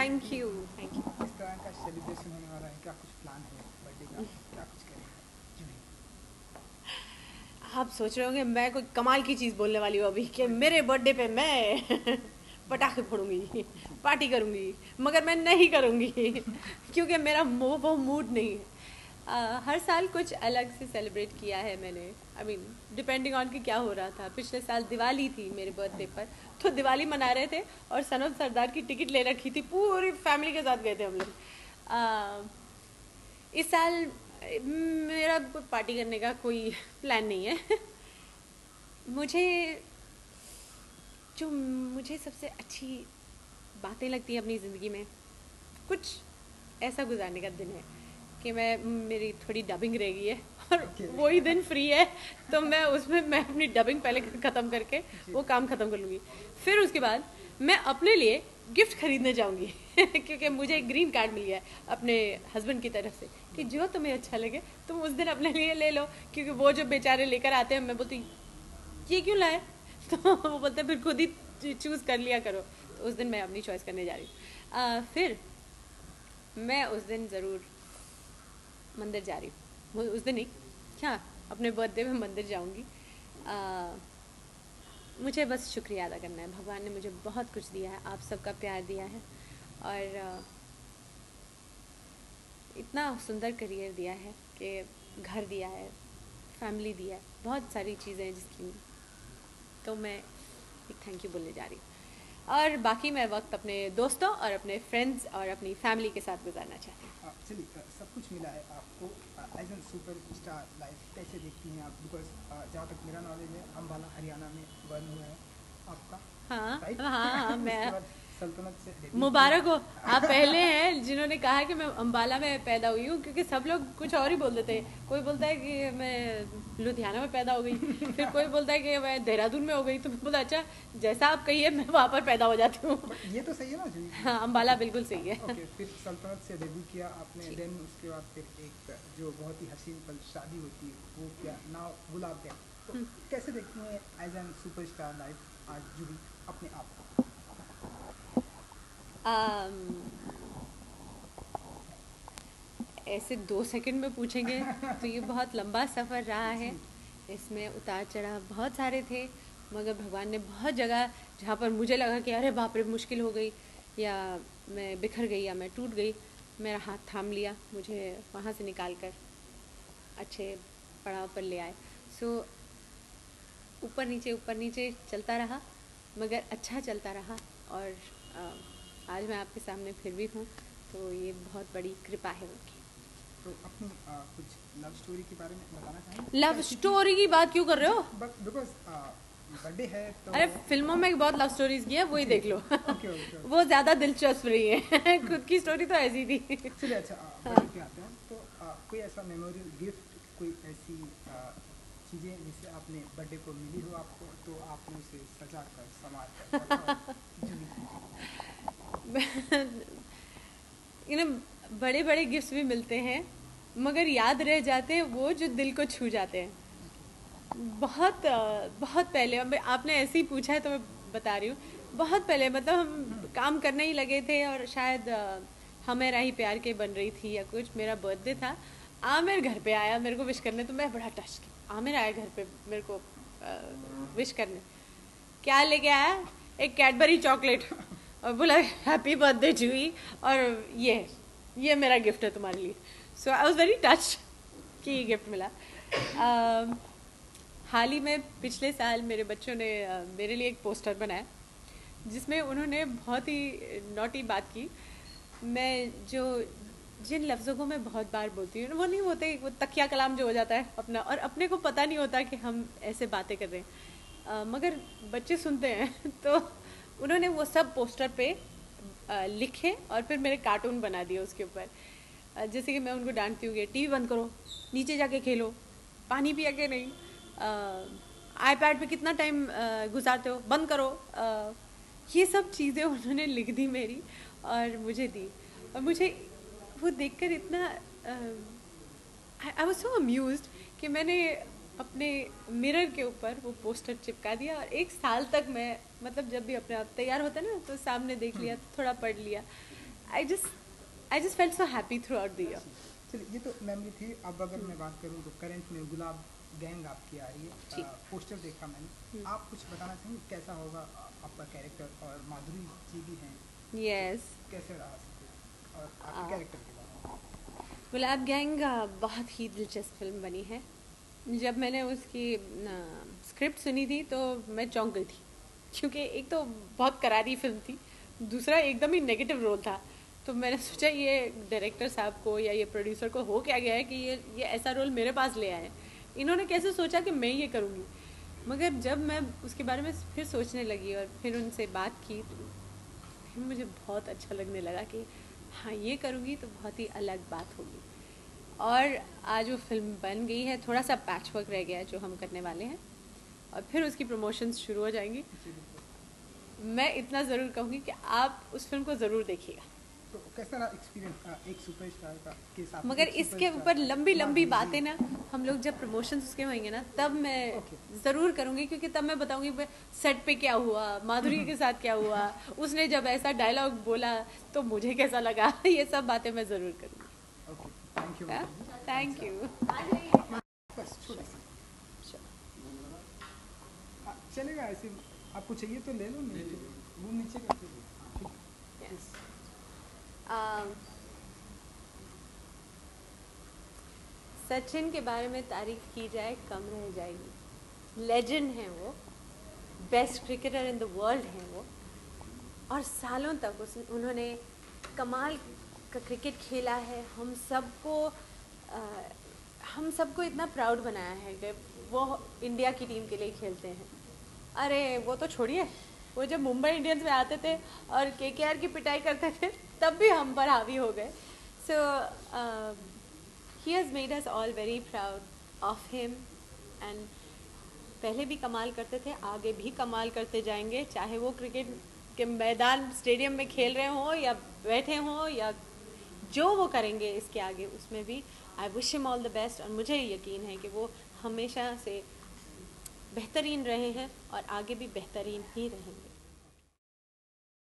Thank you, thank you. इस तरह का सेलिब्रेशन होने वाला है, क्या कुछ प्लान है बर्थडे का, क्या कुछ करेंगे जी? आप सोच रहे होंगे मैं कोई कमाल की चीज़ बोलने वाली हूँ अभी कि मेरे बर्थडे पे मैं पटाखे फोड़ूंगी, पार्टी करूंगी, मगर मैं नहीं करूंगी क्योंकि मेरा वो मूड नहीं है। हर साल कुछ अलग से सेलिब्रेट किया है मैंने। आई मीन डिपेंडिंग ऑन कि क्या हो रहा था। पिछले साल दिवाली थी मेरे बर्थडे पर, तो दिवाली मना रहे थे और सनम सरदार की टिकट ले रखी थी, पूरी फैमिली के साथ गए थे हम लोग। इस साल मेरा कोई पार्टी करने का कोई प्लान नहीं है मुझे जो मुझे सबसे अच्छी बातें लगती हैं अपनी ज़िंदगी में, कुछ ऐसा गुजारने का दिन है कि मेरी थोड़ी डबिंग रह गई है और वही दिन फ्री है, तो मैं अपनी डबिंग पहले ख़त्म करके वो काम ख़त्म कर लूँगी। फिर उसके बाद मैं अपने लिए गिफ्ट खरीदने जाऊंगी क्योंकि मुझे एक ग्रीन कार्ड मिल गया है अपने हस्बैंड की तरफ से कि जो तुम्हें अच्छा लगे तुम उस दिन अपने लिए ले लो, क्योंकि वो जो बेचारे लेकर आते हैं मैं बोलती ये क्यों लाए तो वो बोलते हैं फिर खुद ही चूज़ कर लिया करो। तो उस दिन मैं अपनी चॉइस करने जा रही हूँ। फिर मैं उस दिन ज़रूर मंदिर जा रही हूँ। उस दिन नहीं, हाँ, अपने बर्थडे में मंदिर जाऊँगी। मुझे बस शुक्रिया अदा करना है। भगवान ने मुझे बहुत कुछ दिया है, आप सबका प्यार दिया है और इतना सुंदर करियर दिया है कि घर दिया है, फैमिली दिया है, बहुत सारी चीज़ें हैं जिसकी तो मैं एक थैंक यू बोलने जा रही हूँ। और बाकी मैं वक्त अपने दोस्तों और अपने फ्रेंड्स और अपनी फैमिली के साथ गुजारना चाहती हूँ। चलिए, सब कुछ मिला है आपको। As an super star life कैसे देखती हैं आप? बिकॉज जहाँ तक मेरा नॉलेज है, अम्बाला हरियाणा में बर्न हुआ है आपका। हाँ राइट? हाँ उसके मैं बाद सल्तनत से डेब्यू मुबारक हो, किया। आप पहले हैं जिन्होंने कहा कि मैं अम्बाला में पैदा हुई हूँ, क्योंकि सब लोग कुछ और ही बोल देते हैं। कोई बोलता है कि मैं लुधियाना में पैदा हो गई, फिर कोई बोलता है कि मैं देहरादून में हो गई, तो मैं बोला अच्छा जैसा आप कहिए मैं वहाँ पर पैदा हो जाती हूँ। But ये तो सही है ना जी? हाँ, अम्बाला बिल्कुल सही है। ओके, फिर सल्तनत से डेब्यू किया आपने, देन उसके बाद फिर एक जो बहुत ही हसीन पल शादी होती है वो क्या नाउ गुलाब गया। तो कैसे देखती हैं as an super star life आज जुड़ी अपने आप को? ऐसे 2 सेकंड में पूछेंगे तो ये बहुत लंबा सफ़र रहा है। इसमें उतार चढ़ाव बहुत सारे थे, मगर भगवान ने बहुत जगह जहाँ पर मुझे लगा कि अरे बाप रे मुश्किल हो गई या मैं बिखर गई या मैं टूट गई, मेरा हाथ थाम लिया, मुझे वहाँ से निकाल कर अच्छे पड़ाव पर ले आए। सो ऊपर नीचे चलता रहा, मगर अच्छा चलता रहा और आज मैं आपके सामने फिर भी हूँ, तो ये बहुत बड़ी कृपा है उनकी। तो अपनी कुछ लव स्टोरी के बारे में बताना चाहेंगे? लव स्टोरी की बात क्यों कर रहे हो? बट बिकॉज बर्थडे है तो अरे फिल्मों में बहुत लव स्टोरीज की है, वही देख लो। ओके। वो ज्यादा दिलचस्प रही है खुद की स्टोरी तो ऐसी थी। चलिए, अच्छा बर्थडे पे आते हैं तो कोई ऐसा मेमोरियल गिफ्ट, कोई ऐसी चीज़ें जिससे आपने बर्थडे को मिली हो आपको, तो आपने उसे सजा कर संवार कर बड़े बड़े गिफ्ट्स भी मिलते हैं, मगर याद रह जाते हैं वो जो दिल को छू जाते हैं। बहुत बहुत पहले, आपने ऐसे ही पूछा है तो मैं बता रही हूँ। बहुत पहले, मतलब हम काम करने ही लगे थे और शायद हमें राही प्यार के बन रही थी या कुछ, मेरा बर्थडे था। आमिर घर पे आया मेरे को विश करने, तो मैं बड़ा टच की। आमिर आया घर पे मेरे को विश करने, क्या लेके आया? एक कैडबरी चॉकलेट और बोला हैप्पी बर्थडे जूही, और ये मेरा गिफ्ट है तुम्हारे लिए। सो आई वॉज वेरी टच कि ये गिफ्ट मिला। हाल ही में पिछले साल मेरे बच्चों ने मेरे लिए एक पोस्टर बनाया जिसमें उन्होंने बहुत ही नॉटी बात की। मैं जिन लफ्ज़ों को मैं बहुत बार बोलती हूँ वो नहीं होते, वो तकिया कलाम जो हो जाता है अपना, और अपने को पता नहीं होता कि हम ऐसे बातें कर रहे हैं, मगर बच्चे सुनते हैं तो उन्होंने वो सब पोस्टर पे लिखे और फिर मेरे कार्टून बना दिए उसके ऊपर। जैसे कि मैं उनको डांटती हूँ कि टीवी बंद करो, नीचे जाके खेलो, पानी पिया के नहीं, आईपैड पे कितना टाइम गुजारते हो, बंद करो। ये सब चीज़ें उन्होंने लिख दी मेरी और मुझे दी, और मुझे वो देखकर इतना आई वाज सो अम्यूज्ड कि मैंने अपने मिरर के ऊपर वो पोस्टर चिपका दिया। और 1 साल तक मैं, मतलब जब भी अपने आप तैयार होता है ना तो सामने देख लिया, थोड़ा पढ़ लिया, I just felt so happy throughout the year. चलिए, ये तो मेमोरी थी। अब अगर मैं बात करूँ तो करंट में गुलाब गैंग आपकी आ रही है, जी। पोस्टर देखा मैंने। आप कुछ बताना चाहेंगे कैसा होगा आपका कैरेक्टर? और माधुरी जी भी हैं, Yes. कैसे रहा सब कुछ? और आपके आ, कैरेक्टर के बारे में। गुलाब गैंग बहुत ही दिलचस्प फिल्म बनी है। जब मैंने उसकी स्क्रिप्ट सुनी थी तो मैं चौंक गई थी, क्योंकि एक तो बहुत करारी फिल्म थी, दूसरा एकदम ही नेगेटिव रोल था। तो मैंने सोचा ये डायरेक्टर साहब को या ये प्रोड्यूसर को हो क्या गया है कि ये ऐसा रोल मेरे पास ले आए। इन्होंने कैसे सोचा कि मैं ये करूँगी। मगर जब मैं उसके बारे में फिर सोचने लगी और फिर उनसे बात की तो फिर मुझे बहुत अच्छा लगने लगा कि हाँ, ये करूँगी तो बहुत ही अलग बात होगी। और आज वो फिल्म बन गई है, थोड़ा सा पैच वर्क रह गया है जो हम करने वाले हैं, और फिर उसकी प्रमोशंस शुरू हो जाएंगी। जी, बिल्कुल। मैं इतना ज़रूर कहूँगी कि आप उस फिल्म को ज़रूर देखिएगा। तो कैसा रहा एक्सपीरियंस एक सुपरस्टार का के साथ? मगर एक इसके सुपरस्टार ऊपर का? लंबी लंबी माधुरी बातें ना, हम लोग जब प्रमोशंस उसके होंगे ना तब मैं Okay. ज़रूर करूँगी, क्योंकि तब मैं बताऊँगी सेट पे क्या हुआ, माधुरी के साथ क्या हुआ, उसने जब ऐसा डायलॉग बोला तो मुझे कैसा लगा। ये सब बातें मैं ज़रूर करूँगी। Okay, thank you. Thank you. बस छोटा सा। चलेगा ऐसे, आपको चाहिए तो ले लो, नहीं तो वो नीचे करके दो। ठीक है। सचिन के बारे में तारीफ की जाए कम रह जाएगी। लेजेंड हैं वो, best cricketer in the world हैं वो, और सालों तक उन्होंने कमाल का क्रिकेट खेला है। हम सबको इतना प्राउड बनाया है कि वो इंडिया की टीम के लिए खेलते हैं। अरे वो तो छोड़िए, वो जब मुंबई इंडियंस में आते थे और केकेआर की पिटाई करते थे तब भी हम पर हावी हो गए। So he has made us all very proud of him, and पहले भी कमाल करते थे, आगे भी कमाल करते जाएंगे, चाहे वो क्रिकेट के मैदान स्टेडियम में खेल रहे हों या बैठे हों, या जो वो करेंगे इसके आगे उसमें भी I wish him all the best. और मुझे यकीन है कि वो हमेशा से बेहतरीन रहे हैं और आगे भी बेहतरीन ही रहेंगे।